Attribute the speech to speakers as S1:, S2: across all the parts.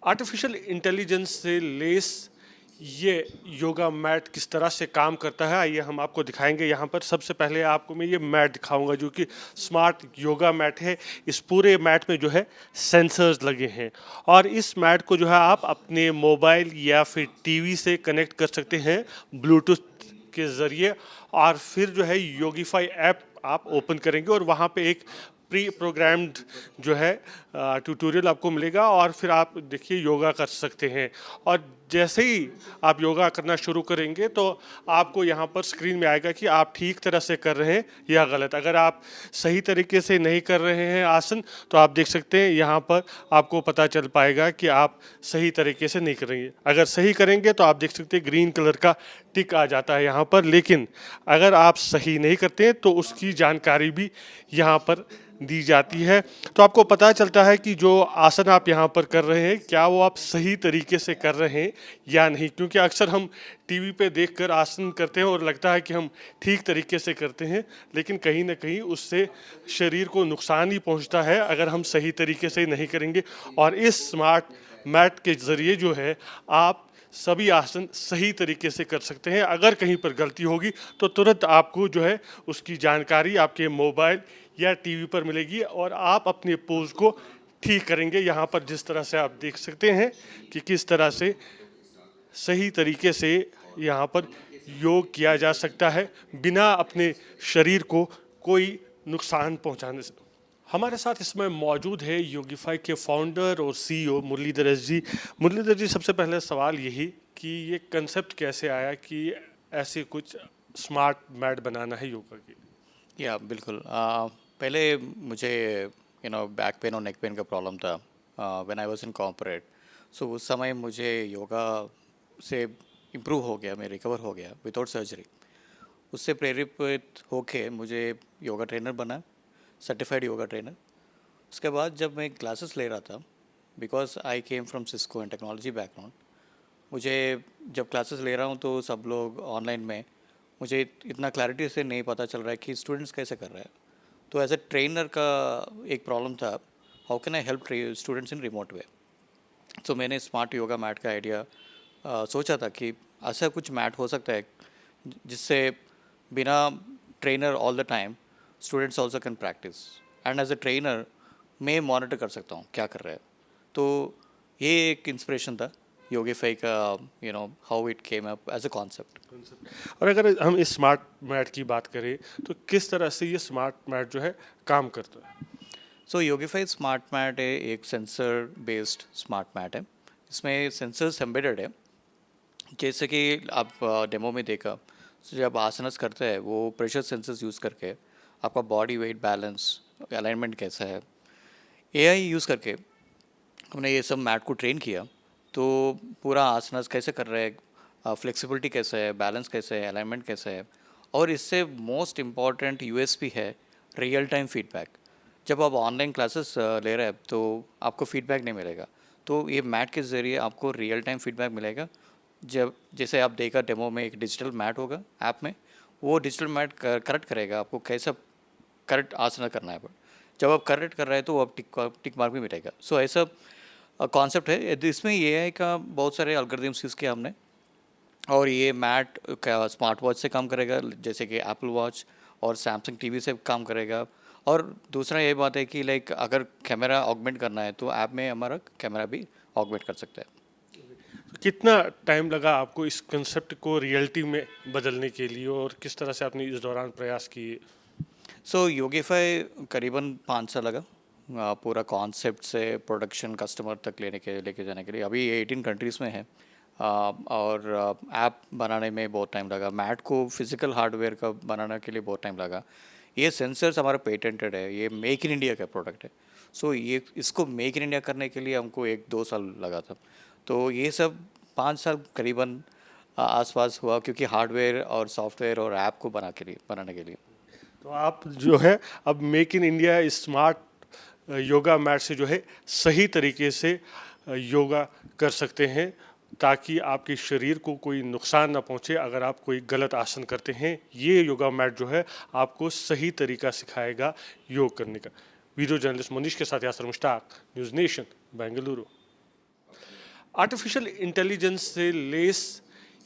S1: Artificial intelligence से less ये yoga mat किस तरह से काम करता है, आइए हम आपको दिखाएंगे। यहाँ पर सबसे पहले आपको मैं ये मैट दिखाऊंगा जो कि स्मार्ट योगा मैट है। इस पूरे मैट में जो है सेंसर्स लगे हैं और इस मैट को जो है आप अपने मोबाइल या फिर टीवी से कनेक्ट कर सकते हैं ब्लूटूथ के ज़रिए। और फिर जो है योगीफाई ऐप आप ओपन करेंगे और वहाँ पे एक प्री प्रोग्राम्ड जो है ट्यूटोरियल आपको मिलेगा और फिर आप देखिए योगा कर सकते हैं। और जैसे ही आप योगा करना शुरू करेंगे तो आपको यहाँ पर स्क्रीन में आएगा कि आप ठीक तरह से कर रहे हैं या गलत। अगर आप सही तरीके से नहीं कर रहे हैं आसन तो आप देख सकते हैं यहाँ पर आपको पता चल पाएगा कि आप सही तरीके से नहीं करेंगे। अगर सही करेंगे तो आप देख सकते हैं ग्रीन कलर का टिक आ जाता है यहाँ पर। लेकिन अगर आप सही नहीं करते हैं तो उसकी जानकारी भी यहाँ पर दी जाती है। तो आपको पता चलता है कि जो आसन आप यहाँ पर कर रहे हैं क्या वो आप सही तरीके से कर रहे हैं या नहीं। क्योंकि अक्सर हम टीवी पे देखकर आसन करते हैं और लगता है कि हम ठीक तरीके से करते हैं, लेकिन कहीं ना कहीं उससे शरीर को नुकसान ही पहुँचता है अगर हम सही तरीके से नहीं करेंगे। और इस स्मार्ट मैट के ज़रिए जो है आप सभी आसन सही तरीके से कर सकते हैं। अगर कहीं पर गलती होगी तो तुरंत आपको जो है उसकी जानकारी आपके मोबाइल या टीवी पर मिलेगी और आप अपने पोज को ठीक करेंगे। यहाँ पर जिस तरह से आप देख सकते हैं कि किस तरह से सही तरीके से यहाँ पर योग किया जा सकता है बिना अपने शरीर को कोई नुकसान पहुँचाने से। हमारे साथ इसमें मौजूद है योगीफाई के फाउंडर और सीईओ मुरलीधर एस जी। मुरलीधर जी, सबसे पहले सवाल यही कि ये कंसेप्ट कैसे आया कि ऐसे कुछ स्मार्ट मैट बनाना है योगा के।
S2: या बिल्कुल पहले मुझे बैक पेन और नेक पेन का प्रॉब्लम था when I was in corporate. So उस समय मुझे योगा से इम्प्रूव हो गया, मैं रिकवर हो गया विदाउट सर्जरी। उससे प्रेरित होके मुझे योगा ट्रेनर बना, सर्टिफाइड योगा ट्रेनर। उसके बाद जब मैं क्लासेस ले रहा था, because I came from Cisco and technology background, मुझे जब क्लासेस ले रहा हूँ तो सब लोग ऑनलाइन में, मुझे इतना क्लैरिटी से नहीं पता चल रहा है कि स्टूडेंट्स कैसे कर रहे हैं। तो एज ए ट्रेनर का एक प्रॉब्लम था, how can I help students in remote way. तो मैंने स्मार्ट योगा मैट का आइडिया सोचा था कि ऐसा कुछ मैट हो सकता है जिससे बिना trainer all the time students also can practise, and as a trainer मैं मॉनिटर कर सकता हूँ क्या कर रहे हैं। तो ये एक इंस्पिरेशन था योगीफाई का, how it came up as a concept.
S1: और अगर हम इस स्मार्ट मैट की बात करें तो किस तरह से ये स्मार्ट मैट जो है काम करता है।
S2: सो योगीफाई स्मार्ट मैट है, एक सेंसर बेस्ड स्मार्ट मैट है। इसमें सेंसर्स एम्बेडेड है। जैसे कि आप डेमो में देखा, जब आसनस करते हैं वो प्रेशर सेंसर्स यूज़ करके आपका बॉडी वेट बैलेंस, अलाइनमेंट कैसा है, एआई यूज़ करके हमने ये सब मैट को ट्रेन किया। तो पूरा आसनस कैसे कर रहे हैं, फ्लेक्सिबिलिटी कैसे है, बैलेंस कैसे है, अलाइनमेंट कैसे है। और इससे मोस्ट इम्पॉर्टेंट यूएसपी है रियल टाइम फीडबैक। जब आप ऑनलाइन क्लासेस ले रहे हैं तो आपको फीडबैक नहीं मिलेगा, तो ये मैट के ज़रिए आपको रियल टाइम फीडबैक मिलेगा। जब जैसे आप देखा डेमो में एक डिजिटल मैट होगा ऐप में, वो डिजिटल मैट करेक्ट करेगा आपको कैसा करेक्ट आसन करना है। बट जब आप करेक्ट कर रहे हैं तो आप टिक मार्क भी मिलेगा। सो ऐसा कॉन्सेप्ट है। इसमें एआई का बहुत सारे एल्गोरिथम्स यूज़ किया हमने, और ये मैट का स्मार्ट वॉच से काम करेगा, जैसे कि एप्पल वॉच और सैमसंग टीवी से काम करेगा। और दूसरा ये बात है कि लाइक अगर कैमरा ऑगमेंट करना है तो ऐप में हमारा कैमरा भी ऑगमेंट कर सकता है।
S1: कितना टाइम लगा आपको इस कंसेप्ट को रियलिटी में बदलने के लिए और किस तरह से आपने इस दौरान प्रयास किए।
S2: सो योगीफाई करीबन 5 साल लगा पूरा कॉन्सेप्ट से प्रोडक्शन कस्टमर तक लेके जाने के लिए। अभी 18 कंट्रीज़ में है। और ऐप बनाने में बहुत टाइम लगा, मैट को फिज़िकल हार्डवेयर का बनाने के लिए बहुत टाइम लगा। ये सेंसर्स हमारा पेटेंटेड है, ये मेक इन इंडिया का प्रोडक्ट है। सो ये इसको मेक इन इंडिया करने के लिए हमको 1-2 साल लगा था। तो ये सब 5 साल करीबन आसपास हुआ, क्योंकि हार्डवेयर और सॉफ्टवेयर और ऐप को बनाने के लिए।
S1: तो आप जो है अब make in India smart yoga mat से जो है सही तरीके से योगा कर सकते हैं ताकि आपके शरीर को कोई नुकसान ना पहुंचे अगर आप कोई गलत आसन करते हैं। ये योगा मैट जो है आपको सही तरीका सिखाएगा योग करने का। वीडियो जर्नलिस्ट मनीष के साथ Yasir Mushtaq, News Nation, Bengaluru. Artificial intelligence से लेस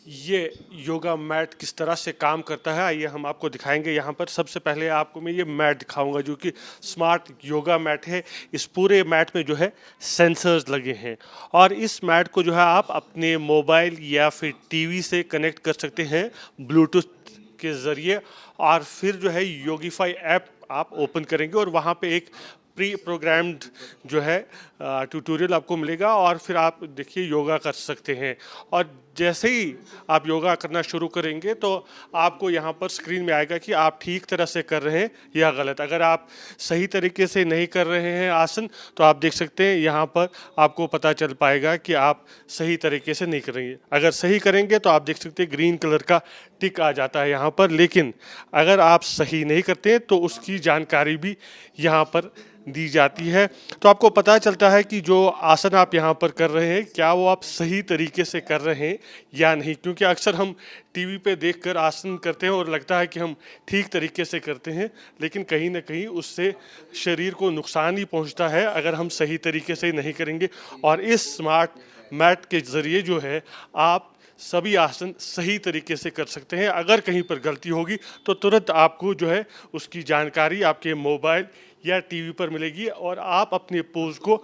S1: ये योगा मैट किस तरह से काम करता है आइए हम आपको दिखाएंगे। यहाँ पर सबसे पहले आपको मैं ये मैट दिखाऊंगा जो कि स्मार्ट योगा मैट है। इस पूरे मैट में जो है सेंसर्स लगे हैं और इस मैट को जो है आप अपने मोबाइल या फिर टीवी से कनेक्ट कर सकते हैं ब्लूटूथ के ज़रिए और फिर जो है योगीफाई ऐप आप ओपन करेंगे और वहाँ पे एक प्री प्रोग्राम्ड जो है ट्यूटोरियल आपको मिलेगा और फिर आप देखिए योगा कर सकते हैं। और जैसे ही आप योगा करना शुरू करेंगे तो आपको यहाँ पर स्क्रीन में आएगा कि आप ठीक तरह से कर रहे हैं या गलत। अगर आप सही तरीके से नहीं कर रहे हैं आसन तो आप देख सकते हैं यहाँ पर आपको पता चल पाएगा कि आप सही तरीके से नहीं करेंगे। अगर सही करेंगे तो आप देख सकते हैं ग्रीन कलर का टिक आ जाता है यहाँ पर, लेकिन अगर आप सही नहीं करते तो उसकी जानकारी भी यहाँ पर दी जाती है। तो आपको पता चलता है कि जो आसन आप यहाँ पर कर रहे हैं क्या वो आप सही तरीके से कर रहे हैं या नहीं, क्योंकि अक्सर हम टीवी पे देखकर आसन करते हैं और लगता है कि हम ठीक तरीके से करते हैं, लेकिन कहीं ना कहीं उससे शरीर को नुकसान ही पहुँचता है अगर हम सही तरीके से नहीं करेंगे। और इस स्मार्ट मैट के ज़रिए जो है आप सभी आसन सही तरीके से कर सकते हैं। अगर कहीं पर गलती होगी तो तुरंत आपको जो है उसकी जानकारी आपके मोबाइल या टीवी पर मिलेगी और आप अपने पोज को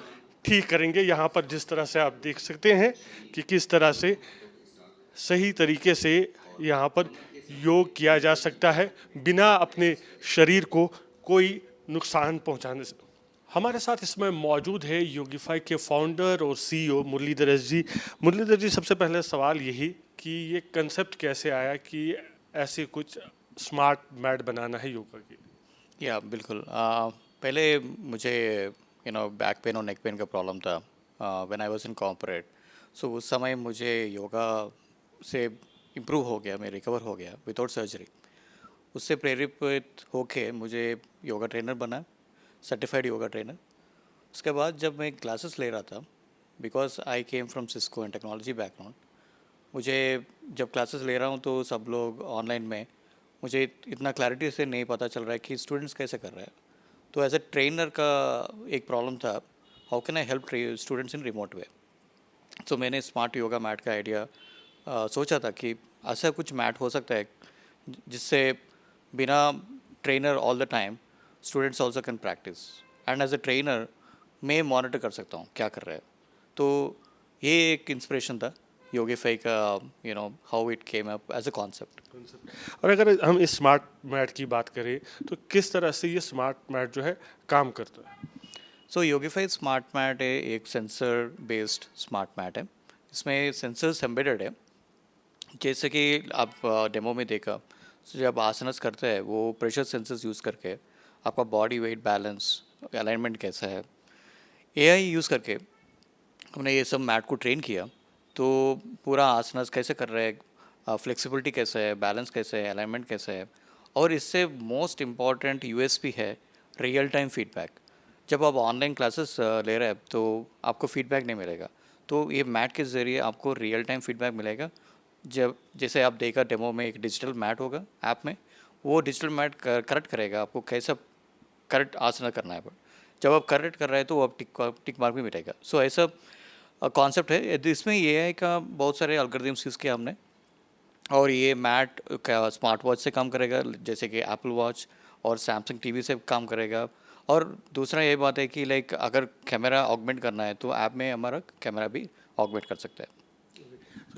S1: ठीक करेंगे। यहाँ पर जिस तरह से आप देख सकते हैं कि किस तरह से सही तरीके से यहाँ पर योग किया जा सकता है बिना अपने शरीर को कोई नुकसान पहुँचाने से। हमारे साथ इसमें मौजूद है योगीफाई के फाउंडर और सीईओ मुरलीधर एस जी। मुरलीधर जी, सबसे पहले सवाल यही कि ये कंसेप्ट कैसे आया कि ऐसे कुछ स्मार्ट मैट बनाना है योगा की?
S2: या बिल्कुल पहले मुझे बैक पेन और नेक पेन का प्रॉब्लम था when I was in corporate. So उस समय मुझे योगा से इम्प्रूव हो गया, मैं रिकवर हो गया विदाउट सर्जरी। उससे प्रेरित होके मुझे योगा ट्रेनर बना, सर्टिफाइड योगा ट्रेनर। उसके बाद जब मैं क्लासेस ले रहा था, because I came from Cisco and technology background, मुझे जब क्लासेस ले रहा हूँ तो सब लोग ऑनलाइन में मुझे इतना क्लैरिटी से नहीं पता चल रहा है कि स्टूडेंट्स कैसे कर रहे हैं। तो एज ए ट्रेनर का एक प्रॉब्लम था, how can I help students in remote way. तो मैंने स्मार्ट योगा मैट का आइडिया सोचा था कि ऐसा कुछ मैट हो सकता है जिससे बिना trainer all the time students also can practise, and as a trainer मैं मॉनिटर कर सकता हूँ क्या कर रहे हैं। तो ये एक इंस्पिरेशन था योगीफाई का, how it came up as a concept.
S1: और अगर हम इस स्मार्ट मैट की बात करें तो किस तरह से ये स्मार्ट मैट जो है काम करता है?
S2: सो योगीफाई स्मार्ट मैट है एक सेंसर बेस्ड स्मार्ट मैट है। इसमें सेंसर्स एम्बेडेड है। जैसे कि आप डेमो में देखा, तो जब आसनस करते हैं वो प्रेशर सेंसर्स यूज़ करके आपका बॉडी वेट बैलेंस अलाइनमेंट कैसा है, एआई यूज़ करके हमने ये सब मैट को ट्रेन किया। तो पूरा आसनस कैसे कर रहे हैं, फ्लेक्सिबिलिटी कैसे है, बैलेंस कैसे है, अलाइनमेंट कैसे है। और इससे मोस्ट इम्पॉर्टेंट यूएसपी है रियल टाइम फीडबैक। जब आप ऑनलाइन क्लासेस ले रहे हैं तो आपको फीडबैक नहीं मिलेगा, तो ये मैट के ज़रिए आपको रियल टाइम फीडबैक मिलेगा। जब जैसे आप देखा डेमो में एक डिजिटल मैट होगा ऐप में, वो डिजिटल मैट करेक्ट करेगा आपको कैसा करेक्ट आसन करना है। जब आप करेक्ट कर रहे हैं तो वो आप टिक मार्क भी मिलेगा। सो ऐसा कॉन्सेप्ट है। इसमें एआई का बहुत सारे एल्गोरिथम्स यूज़ किया हमने, और ये मैट का स्मार्ट वॉच से काम करेगा जैसे कि एप्पल वॉच और सैमसंग टीवी से काम करेगा। और दूसरा ये बात है कि लाइक अगर कैमरा ऑगमेंट करना है तो ऐप में हमारा कैमरा भी ऑगमेंट कर सकता है।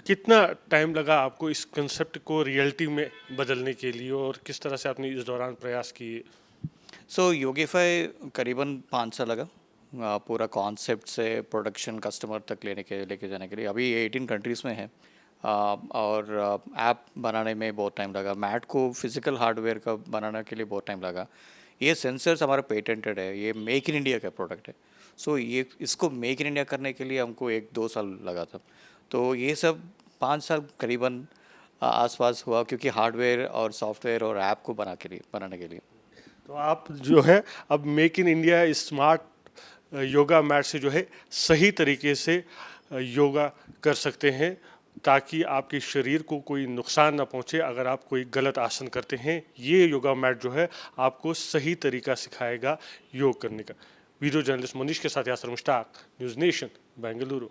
S1: कितना टाइम लगा आपको इस कंसेप्ट को रियलिटी में बदलने के लिए और किस तरह से आपने इस दौरान प्रयास किए?
S2: सो योगीफाई करीबन 5 साल लगा पूरा कॉन्सेप्ट से प्रोडक्शन कस्टमर तक लेके जाने के लिए। अभी 18 कंट्रीज़ में है और ऐप बनाने में बहुत टाइम लगा। मैट को फिज़िकल हार्डवेयर का बनाने के लिए बहुत टाइम लगा। ये सेंसर्स हमारा पेटेंटेड है, ये मेक इन इंडिया का प्रोडक्ट है। सो ये इसको मेक इन इंडिया करने के लिए हमको 1-2 साल लगा था। तो ये सब 5 साल करीबन आसपास हुआ, क्योंकि हार्डवेयर और सॉफ्टवेयर और ऐप को बनाने के लिए।
S1: तो आप जो है अब make in India smart yoga mat से जो है सही तरीके से योगा कर सकते हैं ताकि आपके शरीर को कोई नुकसान ना पहुंचे अगर आप कोई गलत आसन करते हैं। ये योगा मैट जो है आपको सही तरीका सिखाएगा योग करने का। वीडियो जर्नलिस्ट मनीष के साथ यासर मुश्ताक, न्यूज़ नेशन, बेंगलुरु।